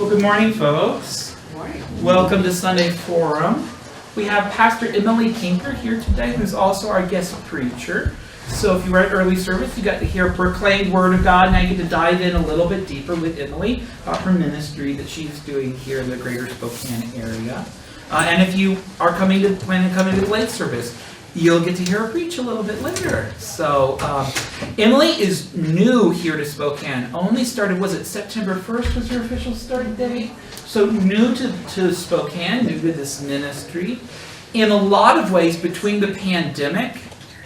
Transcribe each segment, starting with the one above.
Well, good morning, folks. Good morning. Welcome to Sunday Forum. We have Pastor Emily Kinker here today, who's also our guest preacher. So if you were at early service, you got to hear proclaimed Word of God. Now you get to dive in a little bit deeper with Emily about her ministry that she's doing here in the greater Spokane area. And if you are planning to come into the late service, you'll get to hear her preach a little bit later. So Emily is new here to Spokane. Only started, was it September 1st was your official start date? So new to Spokane, new to this ministry. In a lot of ways, between the pandemic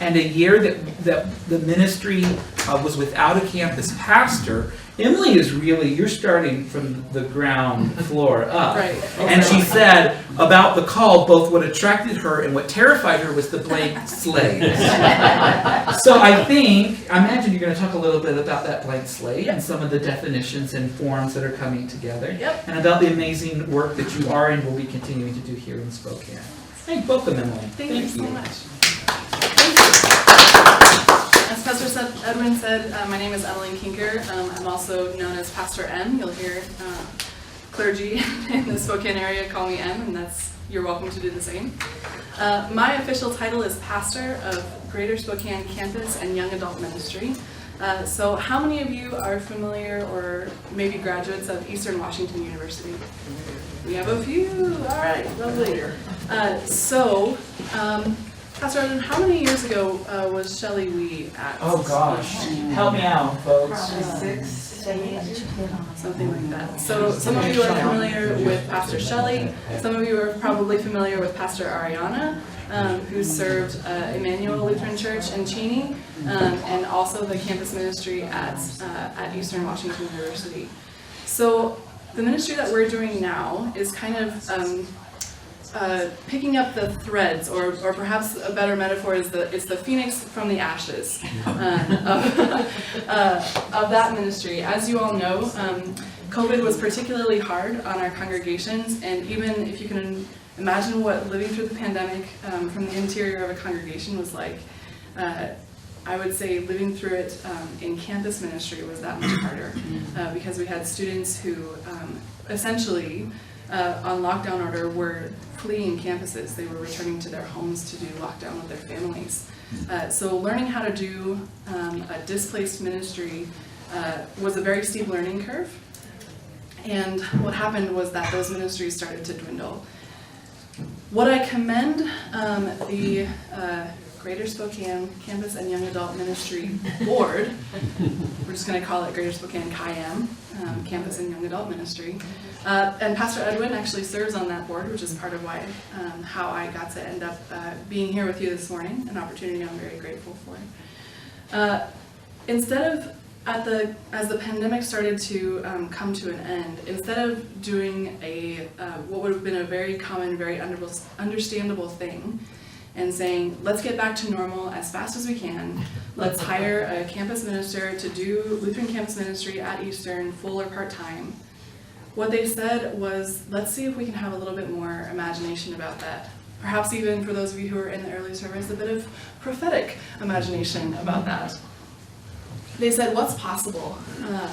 and a year that the ministry was without a campus pastor, Emily is really, you're starting from the ground floor up. Right. And she said about the call, both what attracted her and what terrified her was the blank slate. So I imagine you're going to talk a little bit about that blank slate and some of the definitions and forms that are coming together. Yep. And about the amazing work that you are and will be continuing to do here in Spokane. Hey, welcome, Emily. Thank you so much. As Pastor Edwin said, my name is Emily Kinker. I'm also known as Pastor M. You'll hear clergy in the Spokane area call me M, and you're welcome to do the same. My official title is Pastor of Greater Spokane Campus and Young Adult Ministry. So how many of you are familiar or maybe graduates of Eastern Washington University? We have a few. All right, lovely. Pastor Edwin, how many years ago was Shelley Wee at? Oh gosh, help me out, folks. Probably 6, 7, Something like that. So some of you are familiar with Pastor Shelley. Some of you are probably familiar with Pastor Ariana, who served Emmanuel Lutheran Church in Cheney, and also the campus ministry at Eastern Washington University. So the ministry that we're doing now is kind of picking up the threads, or perhaps a better metaphor is it's the phoenix from the ashes of that ministry. As you all know, COVID was particularly hard on our congregations, and even if you can imagine what living through the pandemic from the interior of a congregation was like, I would say living through it in campus ministry was that much harder, because we had students who essentially on lockdown order were fleeing campuses. They were returning to their homes to do lockdown with their families. So learning how to do a displaced ministry was a very steep learning curve. And what happened was that those ministries started to dwindle. What I commend the Greater Spokane Campus and Young Adult Ministry Board, we're just going to call it Greater Spokane CAYM, Campus and Young Adult Ministry, and Pastor Edwin actually serves on that board, which is part of how I got to end up being here with you this morning, an opportunity I'm very grateful for. Instead of, as the pandemic started to come to an end, instead of doing what would have been a very common, very understandable thing, and saying, let's get back to normal as fast as we can. Let's hire a campus minister to do Lutheran campus ministry at Eastern, full or part-time. What they said was, let's see if we can have a little bit more imagination about that. Perhaps even for those of you who are in the early service, a bit of prophetic imagination about that. They said, what's possible?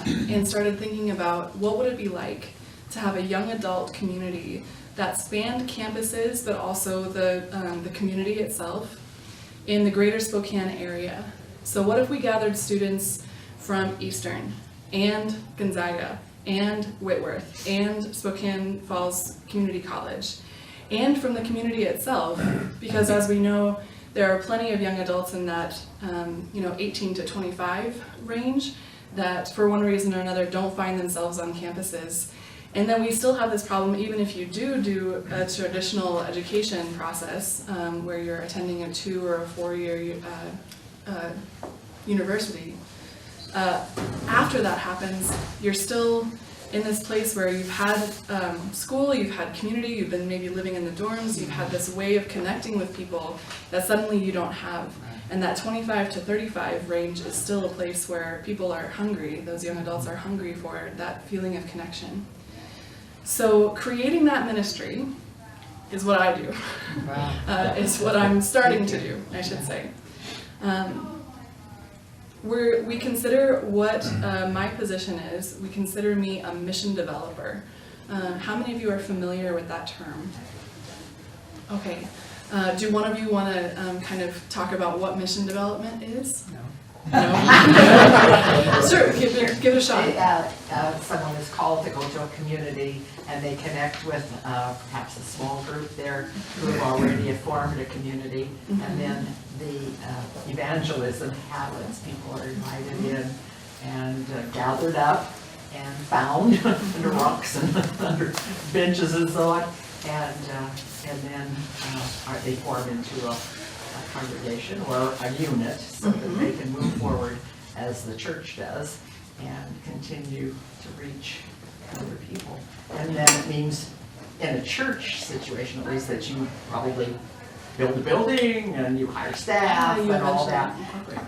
And started thinking about what would it be like to have a young adult community that spanned campuses, but also the community itself in the greater Spokane area. So what if we gathered students from Eastern and Gonzaga and Whitworth and Spokane Falls Community College, and from the community itself, because as we know, there are plenty of young adults in that 18 to 25 range that for one reason or another don't find themselves on campuses. And then we still have this problem, even if you do a traditional education process where you're attending a 2 or a 4-year university. After that happens, you're still in this place where you've had school, you've had community, you've been maybe living in the dorms, you've had this way of connecting with people that suddenly you don't have. And that 25 to 35 range is still a place where people are hungry, those young adults are hungry for that feeling of connection. So creating that ministry is what I do. Wow. Is what I'm starting to do, I should say. We consider what my position is, we consider me a mission developer. How many of you are familiar with that term? Okay. Do one of you want to kind of talk about what mission development is? No. Sure, give it a shot. Someone is called to go to a community and they connect with perhaps a small group there who have already formed a community. And then the evangelism happens. People are invited in and gathered up and found under rocks and under benches and so on. And then they form into a congregation or a unit so that they can move forward as the church does and continue to reach other people. And then it means in a church situation, at least, that you probably build a building and you hire staff and all that.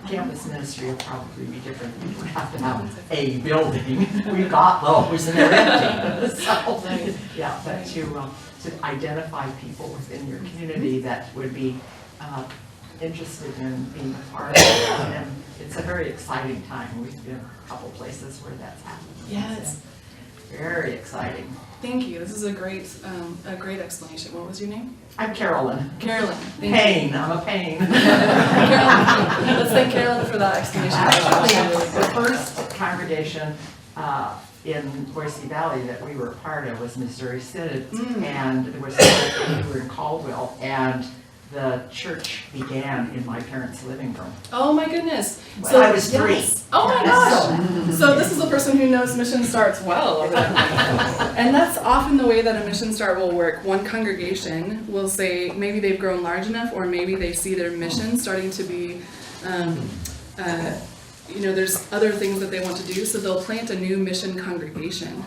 Campus ministry will probably be different. We don't have to have a building. We've got those and they're empty. So, yeah, but to identify people within your community that would be interested in being a part of it. And it's a very exciting time. We've been a couple places where that's happened. Yes. So, very exciting. Thank you. This is a great explanation. What was your name? I'm Carolyn. Carolyn. Pain. I'm a pain. Carolyn. Let's thank Carolyn for that explanation. Actually, the first congregation in Boise Valley that we were a part of was Missouri Synod, and there was we were in Caldwell, and the church began in my parents' living room. Oh my goodness. Well, I was 3. Oh my gosh. So this is a person who knows Mission Starts well. And that's often the way that a Mission Start will work. One congregation will say maybe they've grown large enough, or maybe they see their mission starting to be, there's other things that they want to do, so they'll plant a new mission congregation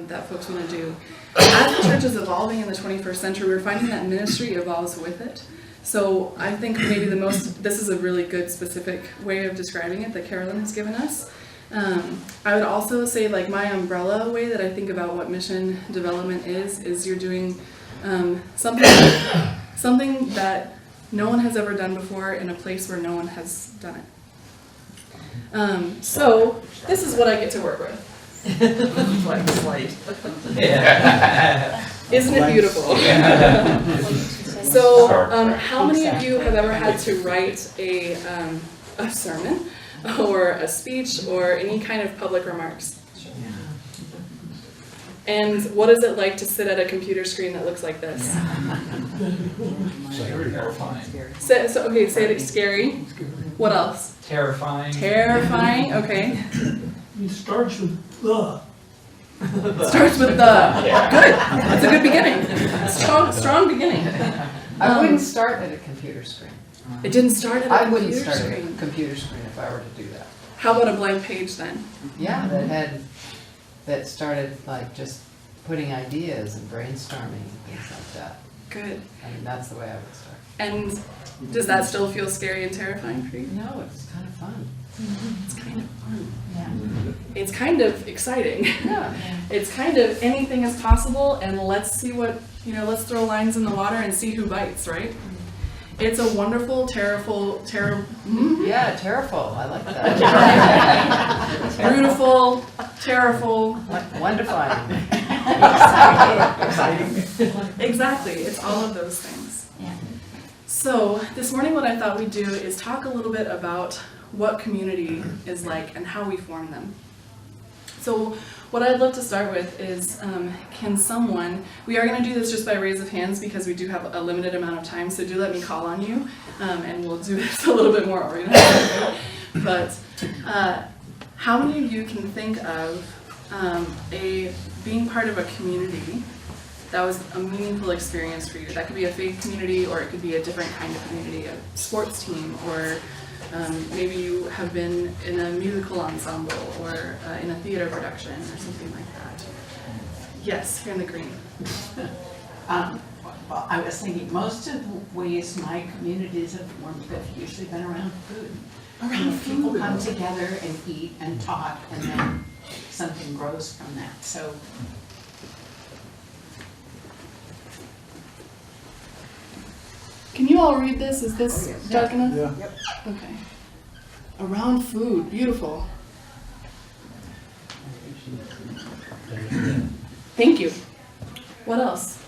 that folks want to do. As the church is evolving in the 21st century, we're finding that ministry evolves with it. So I think maybe this is a really good specific way of describing it that Carolyn has given us. I would also say, like, my umbrella way that I think about what mission development is you're doing something that no one has ever done before in a place where no one has done it. So this is what I get to work with. Like slate. Isn't it beautiful? So, how many of you have ever had to write a sermon or a speech or any kind of public remarks? And what is it like to sit at a computer screen that looks like this? Terrifying. Okay, say it. Scary. What else? Terrifying. Terrifying. Okay. It starts with the. Starts with the. Good. That's a good beginning. Strong beginning. I wouldn't start at a computer screen. It didn't start at a I computer wouldn't start at screen. a computer screen if I were to do that. How about a blank page then? Yeah, that started like just putting ideas and brainstorming and things like that. Good. I mean, that's the way I would start. And does that still feel scary and terrifying for you? No, it's kind of fun. It's kind of fun. Yeah. It's kind of exciting. Yeah. It's kind of anything is possible, and let's see what, let's throw lines in the water and see who bites, right? It's a wonderful, terrible, Yeah, terrible. I like that. beautiful, terrible. Wonderful. Exciting. Exactly. It's all of those things. Yeah. So this morning what I thought we'd do is talk a little bit about what community is like and how we form them. So what I'd love to start with is, we are going to do this just by raise of hands because we do have a limited amount of time, so do let me call on you, and we'll do this a little bit more organized. But how many of you can think of being part of a community that was a meaningful experience for you? That could be a faith community, or it could be a different kind of community, a sports team, or maybe you have been in a musical ensemble or in a theater production or something like that. Yes, here in the green. Well, I was thinking most of the ways my communities have formed have usually been around food. People come together and eat and talk, and then something grows from that. So Can you all read this? Is this dark enough? Yeah. Yep. Okay. Around food, beautiful. Thank you. What else?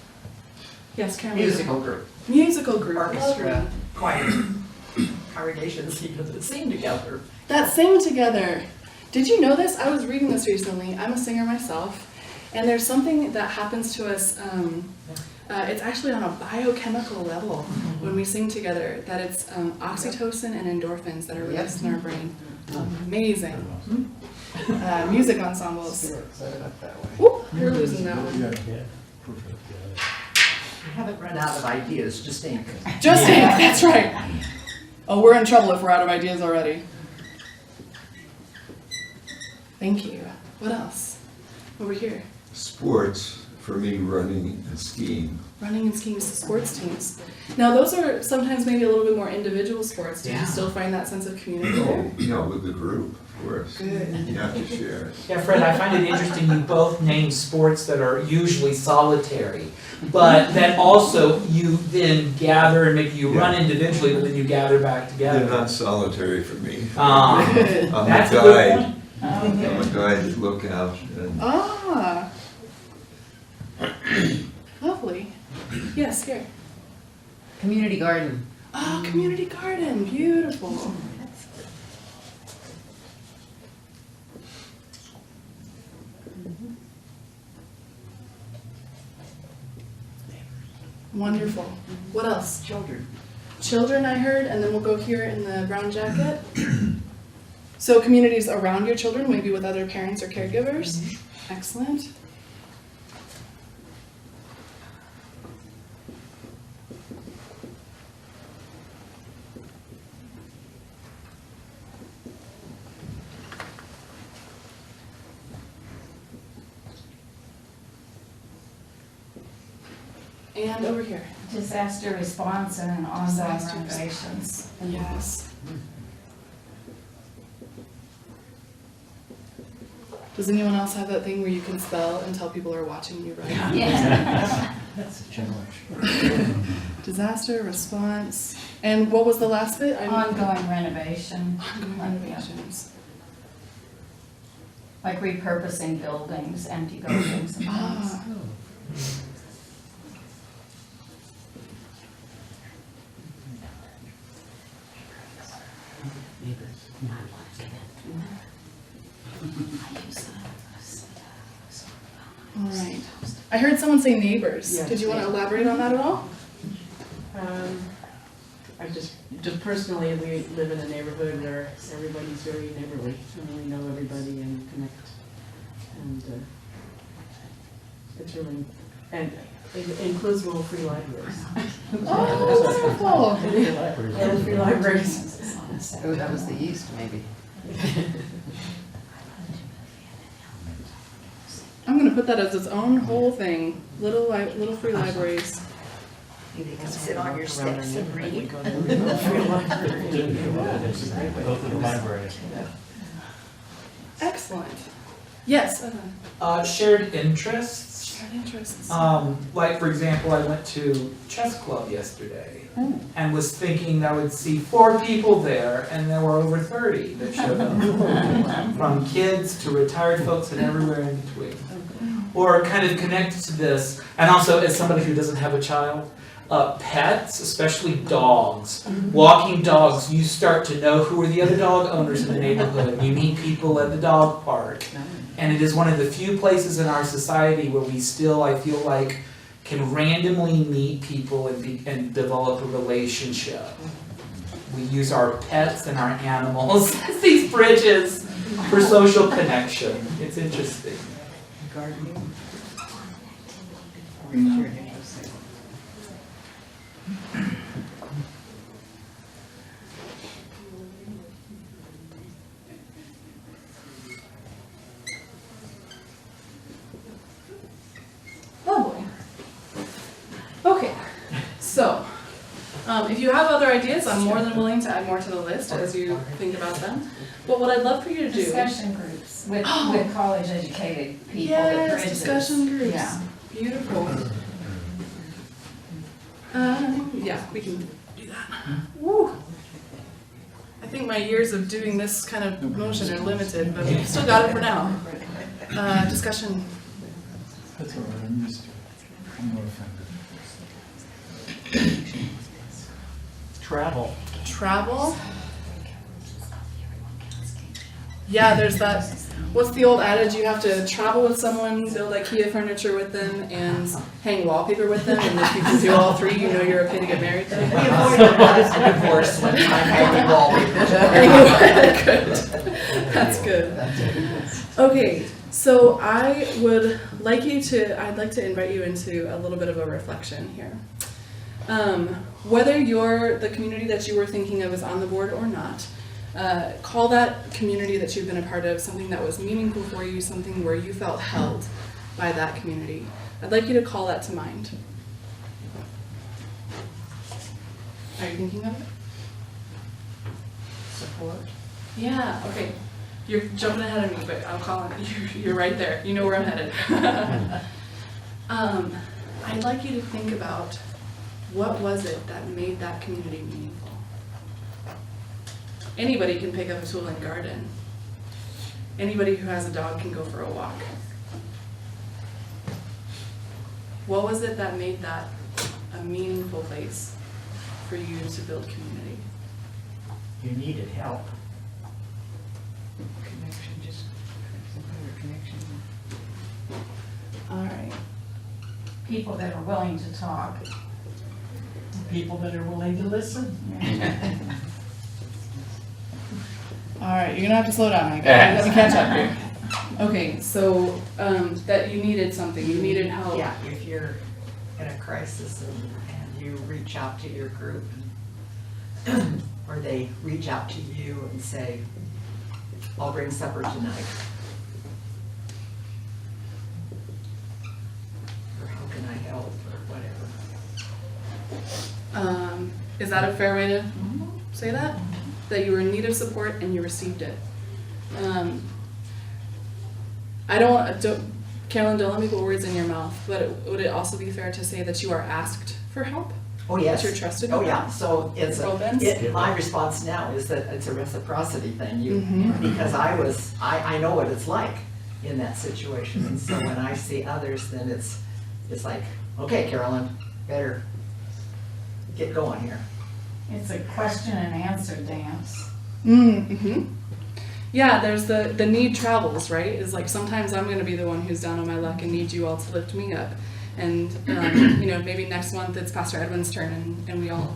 Yes, Karen. Musical group, Musical group. orchestra, Lovely. choir, congregations even that sing together. That sing together. Did you know this? I was reading this recently. I'm a singer myself, and there's something that happens to us. It's actually on a biochemical level when we sing together. That it's oxytocin and endorphins that are released in our brain. Amazing. Music ensembles. Set it up that way. Whoop, you're losing that one. We haven't run out of ideas, just ink. Just ink, that's right. Oh, we're in trouble if we're out of ideas already. Thank you. What else? Over here. Sports, for me, running and skiing. Running and skiing sports teams. Now, those are sometimes maybe a little bit more individual sports. Do you Yeah. still find that sense of community there? Oh, you know, with the group, of course. Good. You have to share it. Yeah, Fred, I find it interesting you both name sports that are usually solitary, but that also you then gather and maybe you run individually, but then you gather back They're together. not solitary for me. Good. I'm That's a a good guide. point. I'm a guide that look out and Ah. Lovely. Yes, here. Community garden. Oh, community garden. Beautiful. Wonderful. What else? Children. Children, I heard, and then we'll go here in the brown jacket. So communities around your children, maybe with other parents or caregivers. Excellent. And over here. Disaster response and ongoing Disaster renovations. Yes. Does anyone else have that thing where you can spell and tell people are watching you, right? Yeah. That's a challenge. Disaster response. And what was the last bit? Ongoing renovation, Ongoing renovations. like repurposing buildings, empty buildings and things. Ah. All right. I heard someone say neighbors. Yes. Did you want to elaborate on that at all? I just personally, we live in a neighborhood where everybody's very neighborly, and we know everybody and connect. And it's really, and it includes little free libraries. Oh, wonderful. Little free libraries. Oh, that was the yeast, maybe. I'm going to put that as its own whole thing. Little free libraries. You can sit on your steps and read. Go to the free library. Go to the library. Excellent. Yes, Evan. Shared interests. Shared interests. Like, for example, I went to chess club yesterday and was thinking I would see 4 people there, and there were over 30 that showed up. From kids to retired folks and everywhere in between. Or kind of connected to this, and also as somebody who doesn't have a child, pets, especially dogs, walking dogs, you start to know who are the other dog owners in the neighborhood. You meet people at the dog park. And it is one of the few places in our society where we still, I feel like, can randomly meet people and develop a relationship. We use our pets and our animals as these bridges for social connection. It's interesting. Gardening. Lovely. Okay, so if you have other ideas, I'm more than willing to add more to the list as you think about them. But what I'd love for you to do. Discussion groups with college educated people that Yes, bridges. discussion groups. Yeah. Beautiful. Yeah, we can do that. Woo. I think my years of doing this kind of motion are limited, but we've still got it for now. Discussion. That's all right, I'm used to it. Travel. Travel? Yeah, there's that, what's the old adage, you have to travel with someone, build IKEA furniture with them, and hang wallpaper with them, and if you can do all three, you know you're okay to get married to. We avoided a divorce when I'm hanging Good. That's good. Okay, so I'd like to invite you into a little bit of a reflection here. Whether the community that you were thinking of is on the board or not, call that community that you've been a part of something that was meaningful for you, something where you felt held by that community. I'd like you to call that to mind. Are you thinking of it? Support. Yeah, okay. You're jumping ahead of me, but I'll call it. You're right there. You know where I'm headed. I'd like you to think about what was it that made that community meaningful. Anybody can pick up a tool and garden. Anybody who has a dog can go for a walk. What was it that made that a meaningful place for you to build community? You needed help. Connection, just some kind of connection. All right. People that are willing to talk. People that are willing to listen. All right, you're gonna have to slow down, Mike. Let me catch up here. Okay, so that you needed something, you needed help. Yeah, if you're in a crisis and you reach out to your group, or they reach out to you and say, I'll bring supper tonight. Or how can I help, or whatever. Is that a fair way to say that? That you were in need of support and you received it. Carolyn, don't let me put words in your mouth, but would it also be fair to say that you are asked for help? Oh, yes. That you're trusted Oh, with yeah, that? so my response now is that it's a reciprocity thing, because I know what it's like in that situation, and so when I see others, then it's like, okay, Carolyn, better get going here. It's a question and answer dance. Mm-hmm. Yeah, there's the need travels, right? Is like sometimes I'm going to be the one who's down on my luck and need you all to lift me up. And, maybe next month it's Pastor Edwin's turn and we all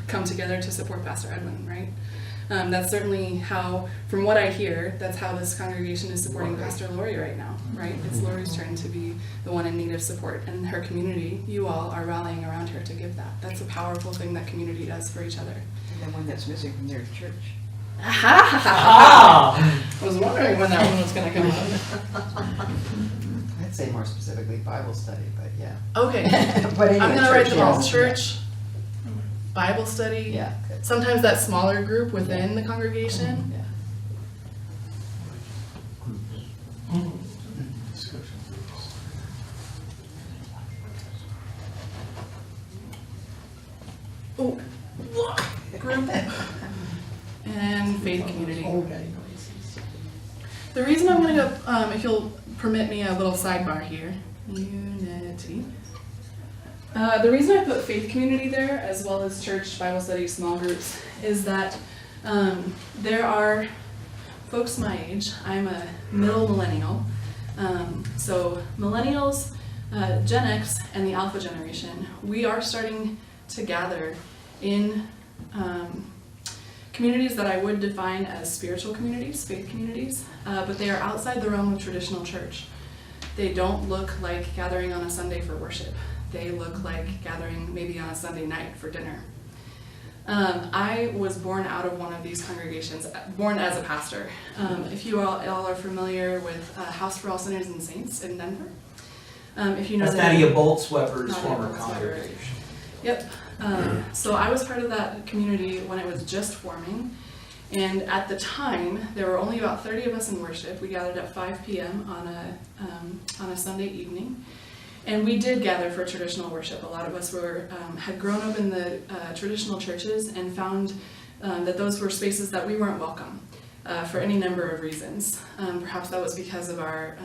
come together to support Pastor Edwin, right? That's certainly how, from what I hear, that's how this congregation is supporting Pastor Lori right now, right? It's Lori's turn to be the one in need of support, and her community, you all are rallying around her to give that. That's a powerful thing that community does for each other. The one that's missing from their church. I was wondering when that one was going to come up. I'd say more specifically Bible study, but yeah. Okay, But anyway, I'm going to write them all. yes. Church, Bible study, Yeah, good. sometimes that smaller group within the congregation. Yeah. Oh, group and faith community. The reason I'm going to go, if you'll permit me a little sidebar here, unity. The reason I put faith community there, as well as church, Bible study, small groups, is that there are folks my age. I'm a middle millennial. So millennials, Gen X, and the Alpha generation, we are starting to gather in communities that I would define as spiritual communities, faith communities, but they are outside the realm of traditional church. They don't look like gathering on a Sunday for worship. They look like gathering maybe on a Sunday night for dinner. I was born out of one of these congregations, born as a pastor. If you all are familiar with House for All Sinners and Saints in Denver, if you know That's that- Nadia Boltweber's Nadia former Boltweber. congregation. Yep. So I was part of that community when it was just forming. And at the time, there were only about 30 of us in worship. We gathered at 5 p.m. on a Sunday evening. And we did gather for traditional worship. A lot of us had grown up in the traditional churches and found that those were spaces that we weren't welcome for any number of reasons. Perhaps that was because of our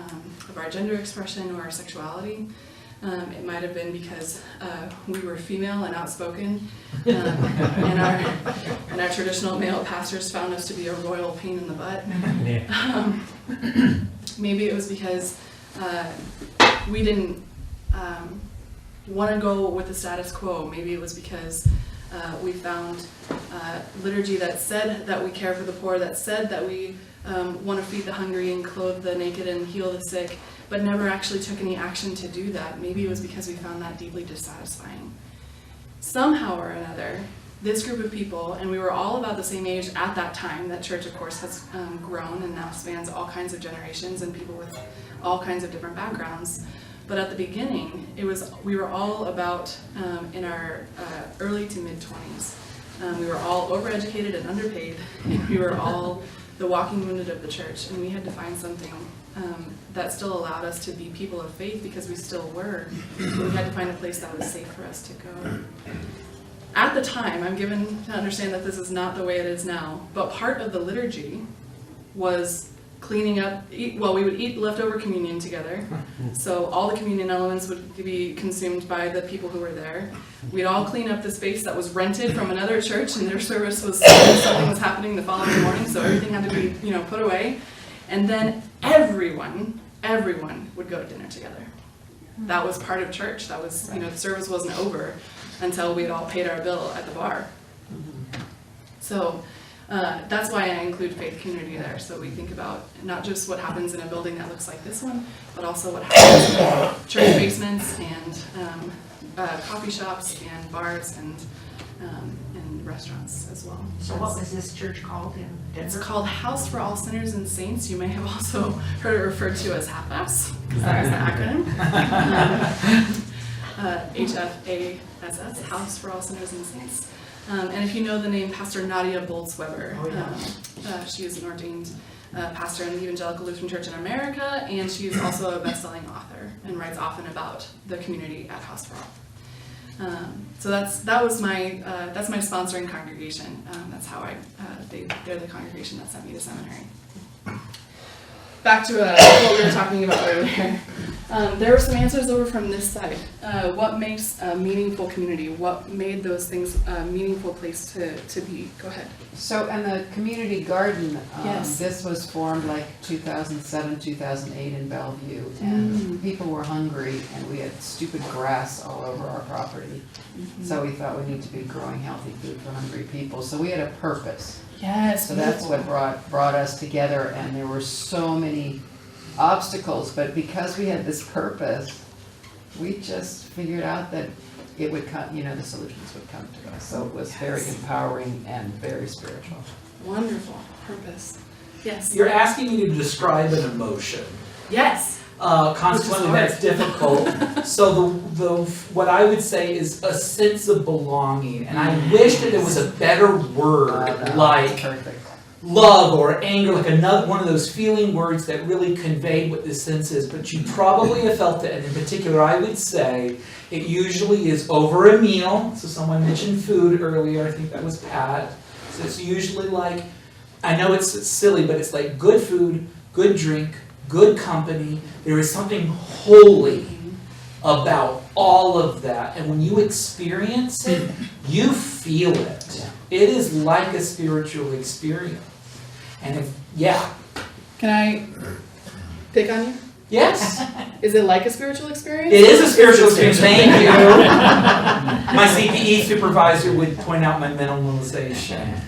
gender expression or our sexuality. It might have been because we were female and outspoken, and our traditional male pastors found us to be a royal pain in the butt. Maybe it was because we didn't want to go with the status quo. Maybe it was because we found liturgy that said that we care for the poor, that said that we want to feed the hungry and clothe the naked and heal the sick, but never actually took any action to do that. Maybe it was because we found that deeply dissatisfying. Somehow or another, this group of people, and we were all about the same age at that time. That church, of course, has grown and now spans all kinds of generations and people with all kinds of different backgrounds. But at the beginning, we were all about in our early to mid-20s. We were all overeducated and underpaid, and we were all the walking wounded of the church, and we had to find something that still allowed us to be people of faith, because we still were. We had to find a place that was safe for us to go. At the time, I'm given to understand that this is not the way it is now, but part of the liturgy was cleaning up, we would eat leftover communion together. So all the communion elements would be consumed by the people who were there. We'd all clean up the space that was rented from another church, and their service was, something was happening the following morning, so everything had to be, put away. And then everyone would go to dinner together. That was part of church. That was, the service wasn't over until we had all paid our bill at the bar. So that's why I include faith community there. So we think about not just what happens in a building that looks like this one, but also what happens in church basements and coffee shops and bars and restaurants as well. So what was this church called in Denver? It's called House for All Sinners and Saints. You may have also heard it referred to as HAPAS, because that is the acronym. HFASS, House for All Sinners and Saints. And if you know the name Pastor Nadia Bolz-Weber, she is an ordained pastor in the Evangelical Lutheran Church in America, and she is also a best-selling author and writes often about the community at House for All. So that's my sponsoring congregation. That's how they're the congregation that sent me to seminary. Back to what we were talking about earlier. There were some answers over from this side. What makes a meaningful community? What made those things a meaningful place to be? Go ahead. So, and the community garden, Yes. this was formed like 2007, 2008 in Bellevue, and people were hungry, and we had stupid grass all over our property. So we thought we need to be growing healthy food for hungry people. So we had a purpose. Yes. So that's what brought us together, and there were so many obstacles, but because we had this purpose, we just figured out that it would come, the solutions would come to us. So it was very empowering and very spiritual. Wonderful purpose. Yes. You're asking me to describe an emotion. Yes. Consequently, that's difficult. So what I would say is a sense of belonging, and I wish that there was a better word like Perfect. love or anger, like another one of those feeling words that really conveyed what this sense is. But you probably have felt it, and in particular, I would say it usually is over a meal. So someone mentioned food earlier. I think that was Pat. So it's usually like, I know it's silly, but it's like good food, good drink, good company. There is something holy about all of that. And when you experience it, you feel it. It is like a spiritual experience. And Can I pick on you? yes, Is it like a spiritual experience? it is a spiritual experience. Thank you. My CPE supervisor would point out my minimalization.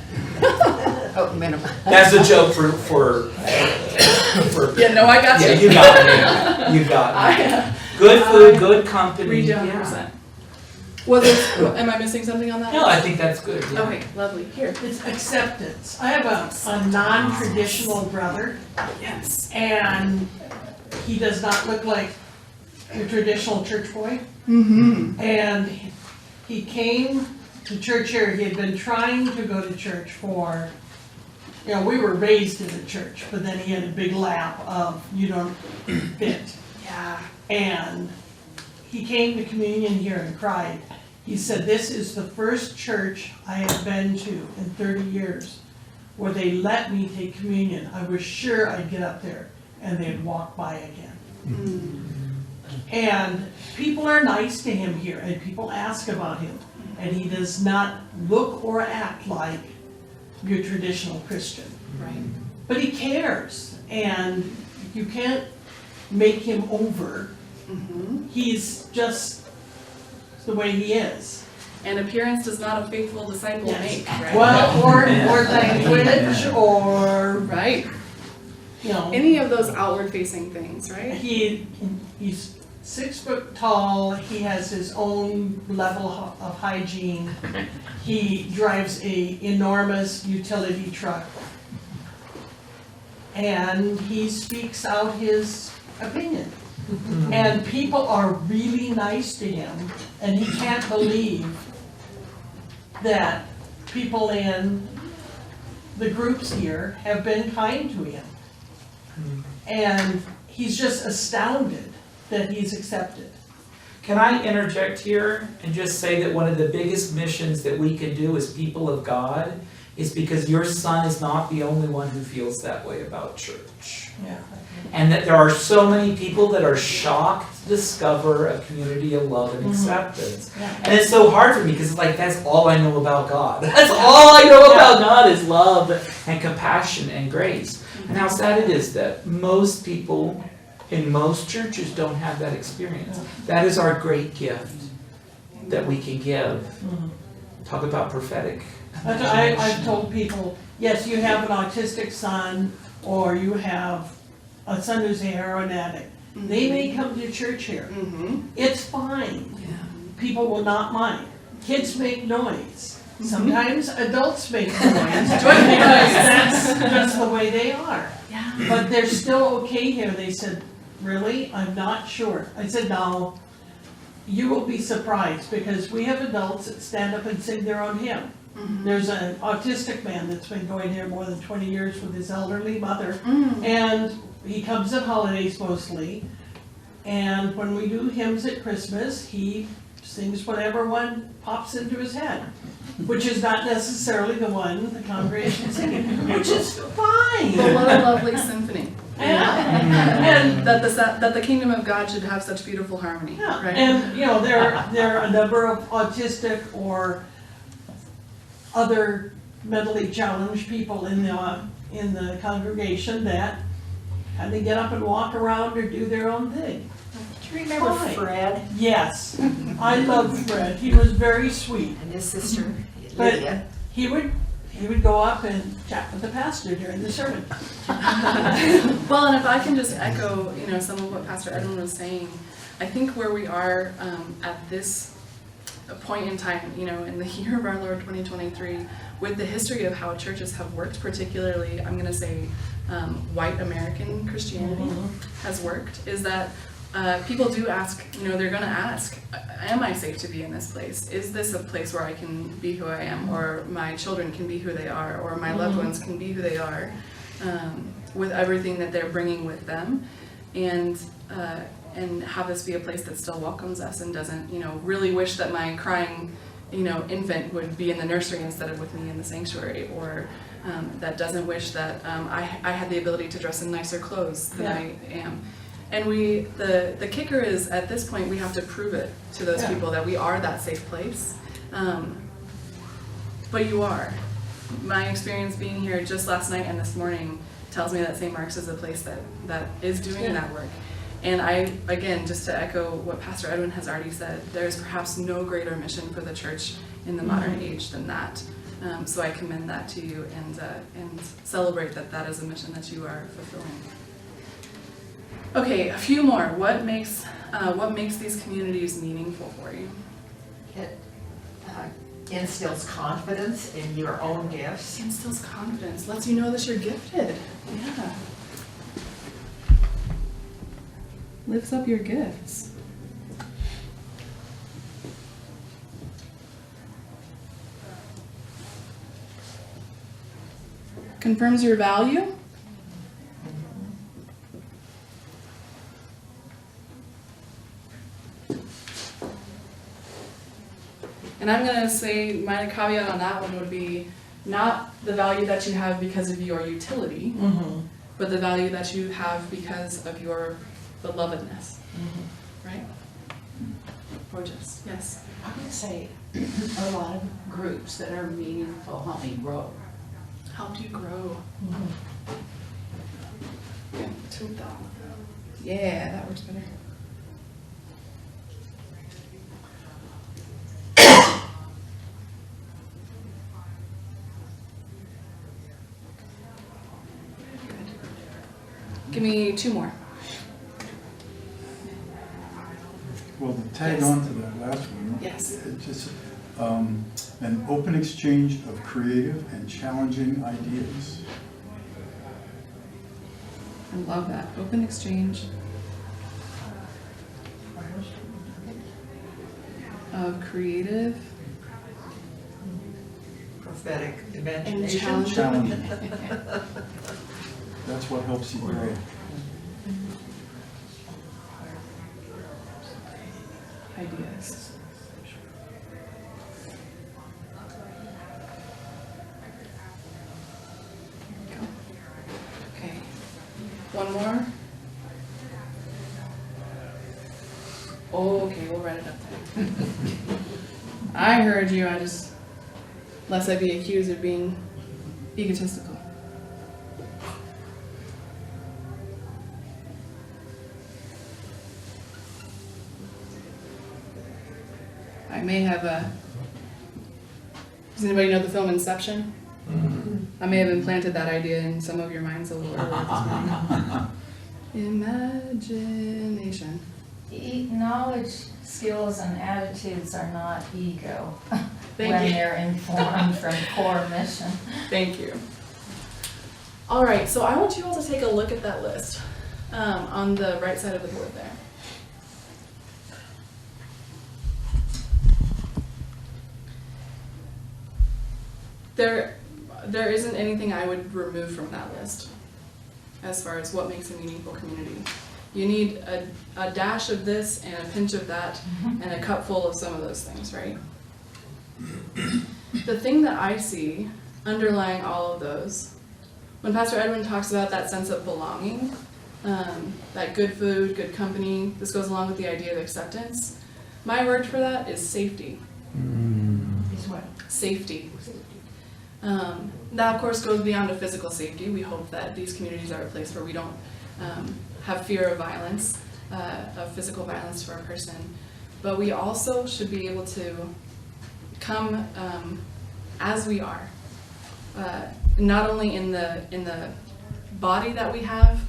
Oh, minimum. That's a joke for Yeah, no, I got you. yeah, you got me. You got me. Good food, good company. Read you 100%. Was it, am I missing something on that? No, I think that's good. Yeah. Okay, lovely. Here. It's acceptance. I have a non-traditional brother, Yes. and he does not look like your traditional church boy. Mm-hmm. And he came to church here. He had been trying to go to church for, we were raised in the church, but then he had a big lap of, you don't fit. Yeah. And he came to communion here and cried. He said, "This is the first church I have been to in 30 years where they let me take communion. I was sure I'd get up there and they'd walk by again." And people are nice to him here, and people ask about him. And he does not look or act like your traditional Christian. Right. But he cares, and you can't make him over. Mm-hmm. He's just the way he is. And appearance does not a faithful disciple Yes. make, right? Well, or language, or, Right. you know, Any of those outward facing things, right? he's 6 foot tall, he has his own level of hygiene. He drives a enormous utility truck. And he speaks out his opinion. And people are really nice to him, and he can't believe that people in the groups here have been kind to him. And he's just astounded that he's accepted. Can I interject here and just say that one of the biggest missions that we can do as people of God is because your son is not the only one who feels that way about church. Yeah. And that there are so many people that are shocked to discover a community of love and acceptance. Yeah. And it's so hard for me because it's like, that's all I know about God. That's all I know about God is love and compassion and grace. And how sad it is that most people in most churches don't have that experience. That is our great gift that we can give. Talk about prophetic. I've told people, yes, you have an autistic son, or you have a son who's a heroin addict. They may come to church here. Mm-hmm. It's fine. Yeah. People will not mind. Kids make noise. Sometimes adults make noise. Joyful Because noise. that's just the way they are. Yeah. But they're still okay here. They said, really? I'm not sure. I said, no, you will be surprised because we have adults that stand up and sing their own hymn. Mm-hmm. There's an autistic man that's been going here more than 20 years with his elderly mother. Mm. And he comes at holidays mostly. And when we do hymns at Christmas, he sings whatever one pops into his head, which is not necessarily the one the congregation's singing, which is fine. But what a lovely symphony. Yeah. And That the kingdom of God should have such beautiful harmony, yeah, right? and you know, there are a number of autistic or other mentally challenged people in the congregation that kind of get up and walk around or do their own thing. Do you remember Fine. Fred Yes, I love Fred. He was very sweet. and his sister But- Lydia? He would go up and chat with the pastor during the sermon. Well, and if I can just echo, some of what Pastor Edwin was saying, I think where we are at this point in time, in the year of our Lord 2023, with the history of how churches have worked, particularly, I'm going to say, white American Christianity has worked, is that people do ask, they're going to ask, am I safe to be in this place? Is this a place where I can be who I am, or my children can be who they are, or my loved ones can be who they are, with everything that they're bringing with them, and have this be a place that still welcomes us and doesn't, really wish that my crying, infant would be in the nursery instead of with me in the sanctuary, or that doesn't wish that I had the ability to dress in nicer clothes than I am. And the kicker is, at this point, we have to prove it to those people that we are that safe place. But you are. My experience being here just last night and this morning tells me that St. Mark's is a place that is doing that work. And again, just to echo what Pastor Edwin has already said, there's perhaps no greater mission for the church in the modern age than that. So I commend that to you and celebrate that is a mission that you are fulfilling. Okay, a few more. What makes these communities meaningful for you? It instills confidence in your own gifts. Instills confidence, lets you know that you're gifted. Yeah. Lifts up your gifts. Confirms your value. And I'm going to say my caveat on that one would be not the value that you have because of your utility, but the value that you have because of your belovedness. right? Gorgeous, yes. I would say a lot of groups that are meaningful help me grow. Helped you grow. Yeah, tweet that. Yeah, that works better. Give me 2 more. Well, to tag Yes. on to that last one. Yes. It just, an open exchange of creative and challenging ideas. I love that. Open exchange of creative Prophetic and imagination. challenging Challenging. That's what helps you grow. ideas. There we go. Okay. One more. Oh, okay, we'll write it up there. I heard you, lest I be accused of being egotistical. I may have does anybody know the film Inception? I may have implanted that idea in some of your minds a little earlier this morning. Imagination. Knowledge, skills, and attitudes are not ego Thank when you. they're informed from core mission. Thank you. All right, so I want you all to take a look at that list on the right side of the board there. There isn't anything I would remove from that list as far as what makes a meaningful community. You need a dash of this and a pinch of that and a cup full of some of those things, right? The thing that I see underlying all of those, when Pastor Edwin talks about that sense of belonging, that good food, good company, this goes along with the idea of acceptance. My word for that is safety. Is what? Safety. That of course goes beyond a physical safety. We hope that these communities are a place where we don't have fear of violence, of physical violence to our person. But we also should be able to come as we are, not only in the body that we have,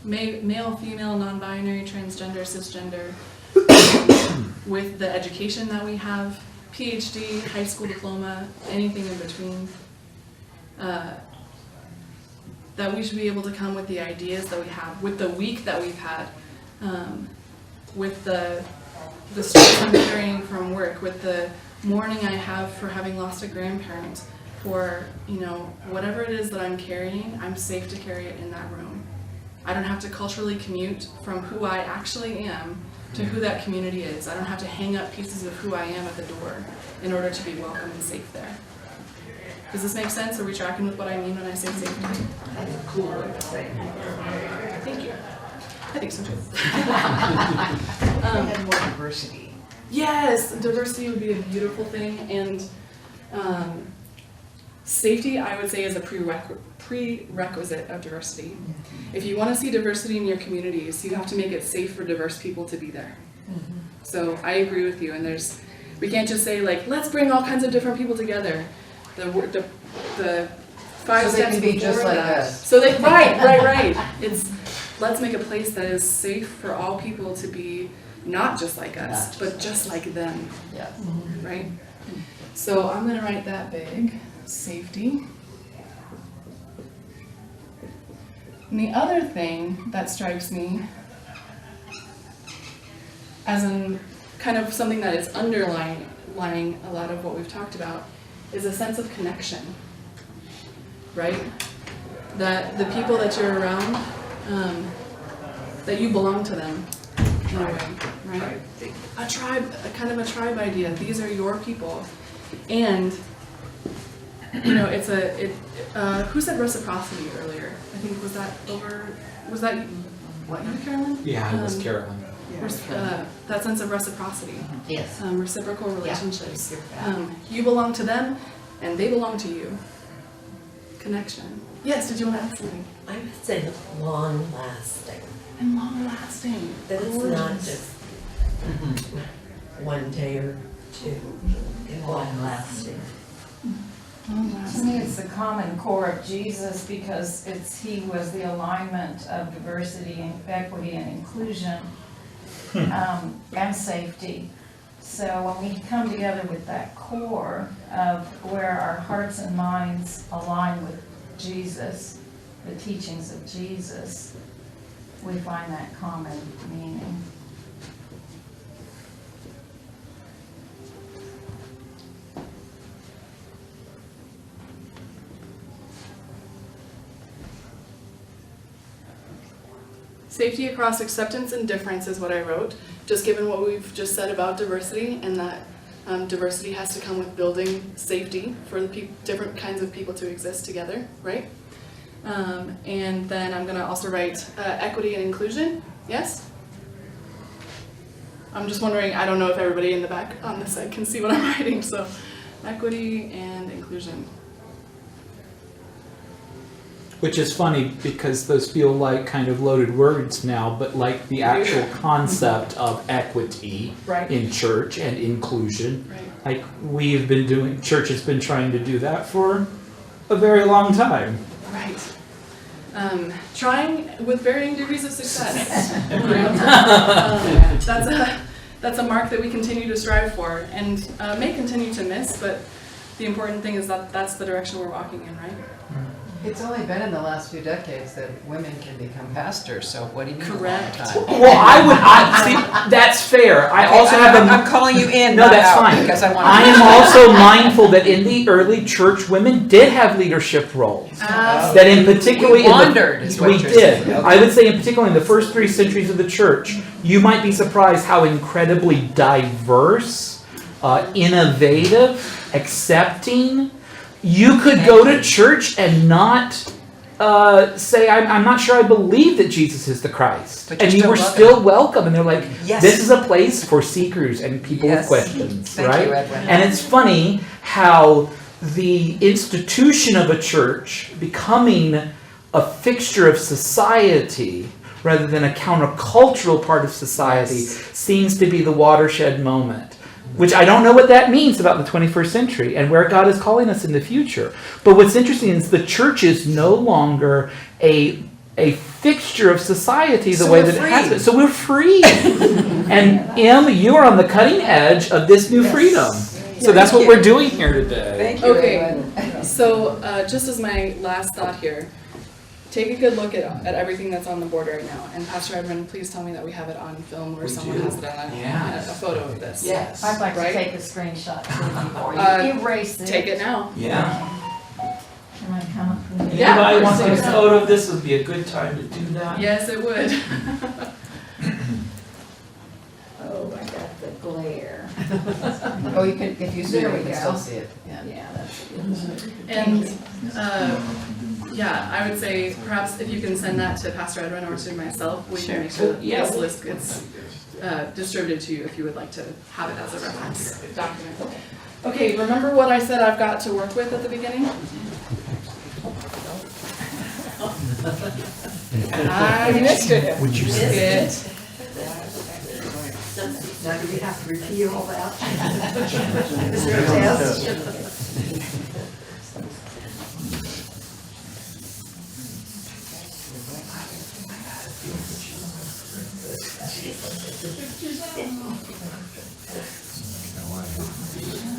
male, female, non-binary, transgender, cisgender, with the education that we have, PhD, high school diploma, anything in between, that we should be able to come with the ideas that we have, with the week that we've had, with the stress I'm carrying from work, with the mourning I have for having lost a grandparent, for, whatever it is that I'm carrying, I'm safe to carry it in that room. I don't have to culturally commute from who I actually am to who that community is. I don't have to hang up pieces of who I am at the door in order to be welcome and safe there. Does this make sense? Are we tracking with what I mean when I say safety? That's a cool way to say it. Thank you. I think so too. We had more diversity. Yes, diversity would be a beautiful thing, and safety, I would say, is a prerequisite of diversity. If you want to see diversity in your communities, you have to make it safe for diverse people to be there. So I agree with you, and we can't just say let's bring all kinds of different people together. The 5 So they steps can be before just like that. us. So right. It's let's make a place that is safe for all people to be not just like us, but just like them. Yes. Right? So I'm gonna write that big, safety. And the other thing that strikes me as in kind of something that is underlying a lot of what we've talked about is a sense of connection, right? That the people that you're around, that you belong to them in a way, right? A tribe, kind of a tribe idea. These are your people. And, who said reciprocity earlier? I think, was that you, Carolyn? Yeah, it was Carolyn. that sense of reciprocity, Yes. reciprocal relationships. Yeah. You belong to them, and they belong to you. Connection. Yes, did you want to add something? I would say long lasting, And long lasting. that it's not just one day or two. Long lasting. To me, it's the common core of Jesus because he was the alignment of diversity and equity and inclusion and safety. So when we come together with that core of where our hearts and minds align with Jesus, the teachings of Jesus, we find that common meaning. Safety across acceptance and difference is what I wrote, just given what we've just said about diversity, and that diversity has to come with building safety for the different kinds of people to exist together, right? And then I'm gonna also write equity and inclusion, yes? I'm just wondering, I don't know if everybody in the back on this side can see what I'm writing, so equity and inclusion. Which is funny because those feel like kind of loaded words now, but like the actual concept of equity Right. in church and inclusion. Right. Like church has been trying to do that for a very long time. Right. Trying with varying degrees of success. That's a mark that we continue to strive for and may continue to miss, but the important thing is that that's the direction we're walking in, right? It's only been in the last few decades that women can become pastors, so what do you mean? Correct. Well, see, that's fair. I also have a. I'm calling you in, No, not that's out, fine. because I want. I am also mindful that in the early church, women did have leadership roles. That in particularly We wandered, is what we you're did. saying. I would say in particular in the first 3 centuries of the church, you might be surprised how incredibly diverse, innovative, accepting. You could go to church and not say, I'm not sure I believe that Jesus is the Christ. But you're And you still were welcome. still welcome. And they're like, Yes. this is a place for seekers and people Yes. with questions, Thank right? you, Edwin. And it's funny how the institution of a church becoming a fixture of society rather than a countercultural part of society seems to be the watershed moment. Which I don't know what that means about the 21st century and where God is calling us in the future. But what's interesting is the church is no longer a fixture of society the So way we're that it has free. been. So we're free. And Em, you are on the cutting edge of this new freedom. So that's what we're doing here today. Thank you. Okay, Edwin. so just as my last thought here, take a good look at everything that's on the board right now. And Pastor Edwin, please tell me that we have it on film or someone has it on a photo of this. Yes. I'd like to Right? take a screenshot too before Uh, you erase it. Take it now. Yeah. Can I come up from the? Yeah. Anybody wants a photo of this? Would be a good time to do that. Yes, it would. Oh, I got the glare. Oh, you can, if you zoom, There we you can go. still see it, yeah. Yeah, that's good. And yeah, I would say perhaps if you can send that to Pastor Edwin or to myself, we can make sure that Yeah. this list gets distributed to you if you would like to have it as a reference document. Okay, remember what I said I've got to work with at the beginning? I missed it. Would you say? It. Now, do we have to repeat all that? Is there a test?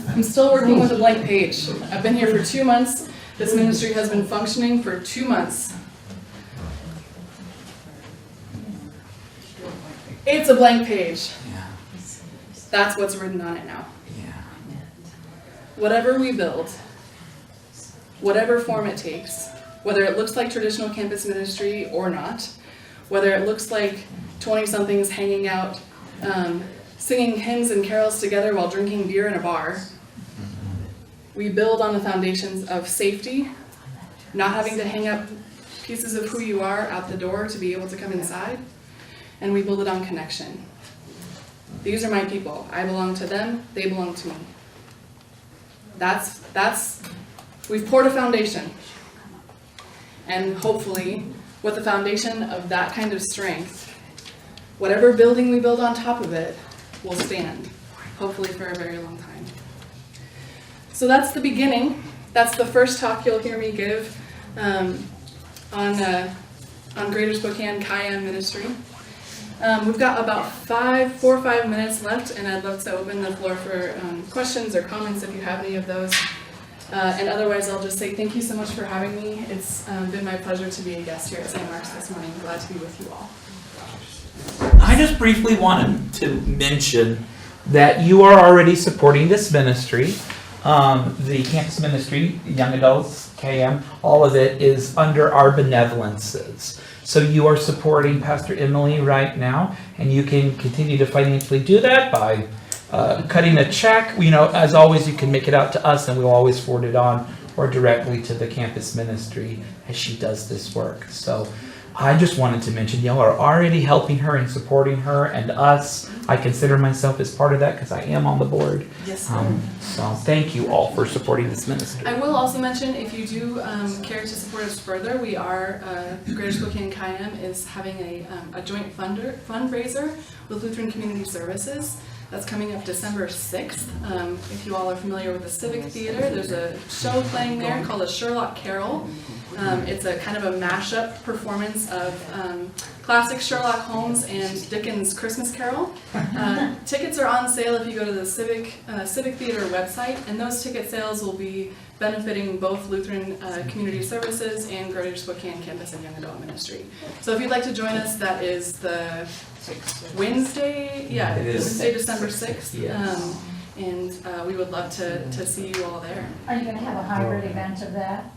I'm still working with a blank page. I've been here for 2 months. This ministry has been functioning for 2 months. It's a blank page. Yeah. That's what's written on it now. Yeah. Whatever we build, whatever form it takes, whether it looks like traditional campus ministry or not, whether it looks like 20-somethings hanging out, singing hymns and carols together while drinking beer in a bar, we build on the foundations of safety, not having to hang up pieces of who you are out the door to be able to come inside, and we build it on connection. These are my people. I belong to them, they belong to me. We've poured a foundation. And hopefully, with the foundation of that kind of strength, whatever building we build on top of it will stand, hopefully for a very long time. So that's the beginning. That's the first talk you'll hear me give on Greater Spokane Chi-M ministry. We've got about 4 or 5 minutes left, and I'd love to open the floor for questions or comments if you have any of those. And otherwise, I'll just say thank you so much for having me. It's been my pleasure to be a guest here at St. Mark's this morning. Glad to be with you all. I just briefly wanted to mention that you are already supporting this ministry. The campus ministry, young adults, KM, all of it is under our benevolences. So you are supporting Pastor Emily right now, and you can continue to financially do that by cutting a check. You know, as always, you can make it out to us, and we'll always forward it on or directly to the campus ministry as she does this work. So I just wanted to mention, y'all are already helping her and supporting her and us. I consider myself as part of that because I am on the board. Yes. So thank you all for supporting this ministry. I will also mention, if you do care to support us further, we are, Greater Spokane Chi-M is having a joint fundraiser with Lutheran Community Services. That's coming up December 6th. If you all are familiar with the Civic Theater, there's a show playing there called A Sherlock Carol. It's a kind of a mashup performance of classic Sherlock Holmes and Dickens' Christmas Carol. Tickets are on sale if you go to the Civic Theater website, and those ticket sales will be benefiting both Lutheran Community Services and Greater Spokane Campus and Young Adult Ministry. So if you'd like to join us, that is the Wednesday, Wednesday, December 6th. Yes. And we would love to see you all there. Are you gonna have a hybrid event of that?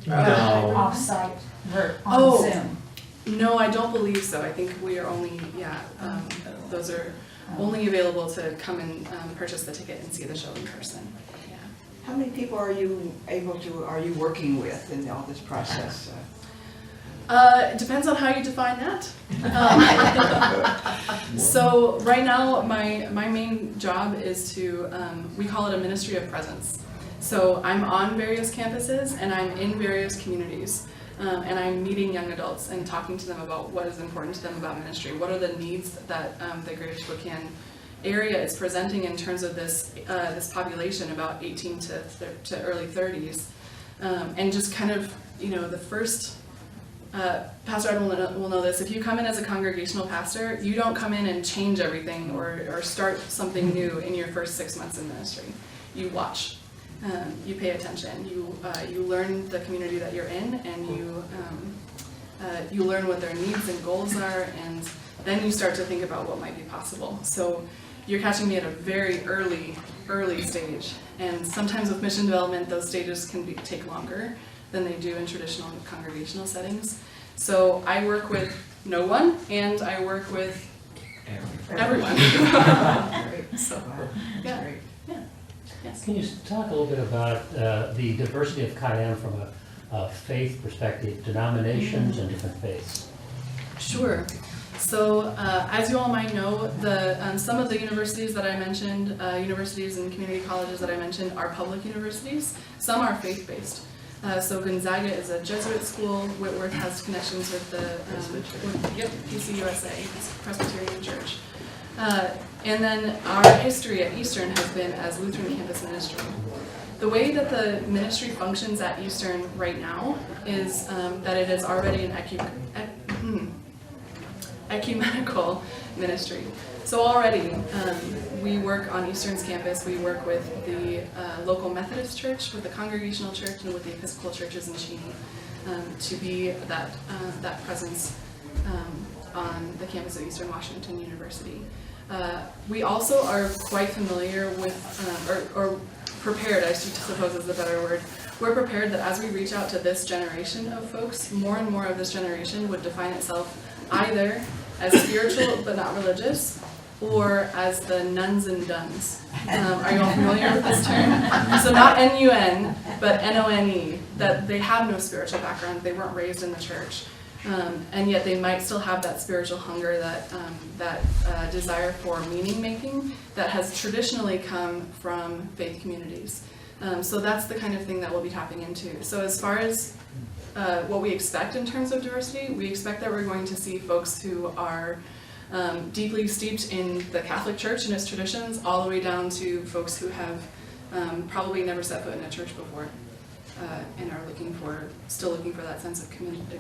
No. Off-site, on Oh. Zoom? No, I don't believe so. I think we are only, those are only available to come and purchase the ticket and see the show in person. Yeah. How many people are you working with in all this process? It depends on how you define that. So right now, my main job is to, we call it a ministry of presence. So I'm on various campuses and I'm in various communities. And I'm meeting young adults and talking to them about what is important to them about ministry. What are the needs that the Greater Spokane area is presenting in terms of this population, about 18 to early 30s. And just kind of, the first, Pastor Ed will know this, if you come in as a congregational pastor, you don't come in and change everything or start something new in your first 6 months in ministry. You watch. You pay attention. You learn the community that you're in, and you learn what their needs and goals are, and then you start to think about what might be possible. So you're catching me at a very early stage, and sometimes with mission development, those stages can take longer than they do in traditional congregational settings. So I work with no one, and I work with everyone. So, yeah. Yes. Can you talk a little bit about the diversity of Chi-M from a faith perspective, denominations and different faiths? Sure. So as you all might know, some of the universities that I mentioned, universities and community colleges that I mentioned, are public universities. Some are faith-based. So Gonzaga is a Jesuit school. Whitworth has connections with the PCUSA, Presbyterian Church. And then our history at Eastern has been as Lutheran Campus Ministry. The way that the ministry functions at Eastern right now is that it is already an ecumenical ministry. So already we work on Eastern's campus, we work with the local Methodist church, with the Congregational church, and with the Episcopal churches in Cheney to be that presence on the campus of Eastern Washington University. We also are quite familiar with, or prepared, I suppose is the better word. We're prepared that as we reach out to this generation of folks, more and more of this generation would define itself either as spiritual but not religious, or as the nuns and duns. Are you all familiar with this term? So not N-U-N, but N-O-N-E, that they have no spiritual background, they weren't raised in the church. And yet they might still have that spiritual hunger, that desire for meaning making that has traditionally come from faith communities. So that's the kind of thing that we'll be tapping into. So as far as what we expect in terms of diversity, we expect that we're going to see folks who are deeply steeped in the Catholic Church and its traditions, all the way down to folks who have probably never set foot in a church before, and are still looking for that sense of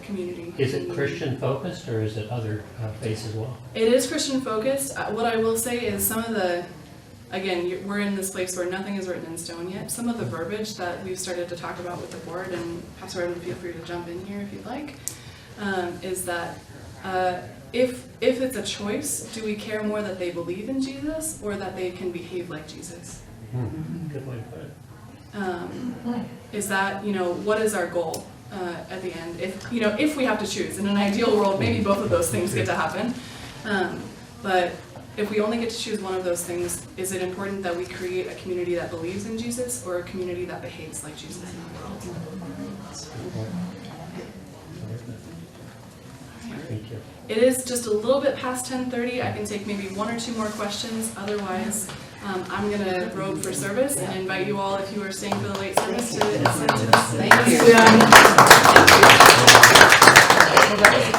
community. Is it Christian focused or is it other faiths as well? It is Christian focused. What I will say is some of the, again, we're in this place where nothing is written in stone yet. Some of the verbiage that we've started to talk about with the board, and Pastor Edwin, feel free to jump in here if you'd like, is that if it's a choice, do we care more that they believe in Jesus or that they can behave like Jesus? Good way to put it. Is that, what is our goal at the end? If we have to choose, in an ideal world, maybe both of those things get to happen. But if we only get to choose one of those things, is it important that we create a community that believes in Jesus or a community that behaves like Jesus in the world? Thank you. It is just a little bit past 10:30. I can take maybe one or two more questions. Otherwise, I'm going to robe for service and invite you all, if you are staying for the late service, to ascend to this. Thank you. Yeah.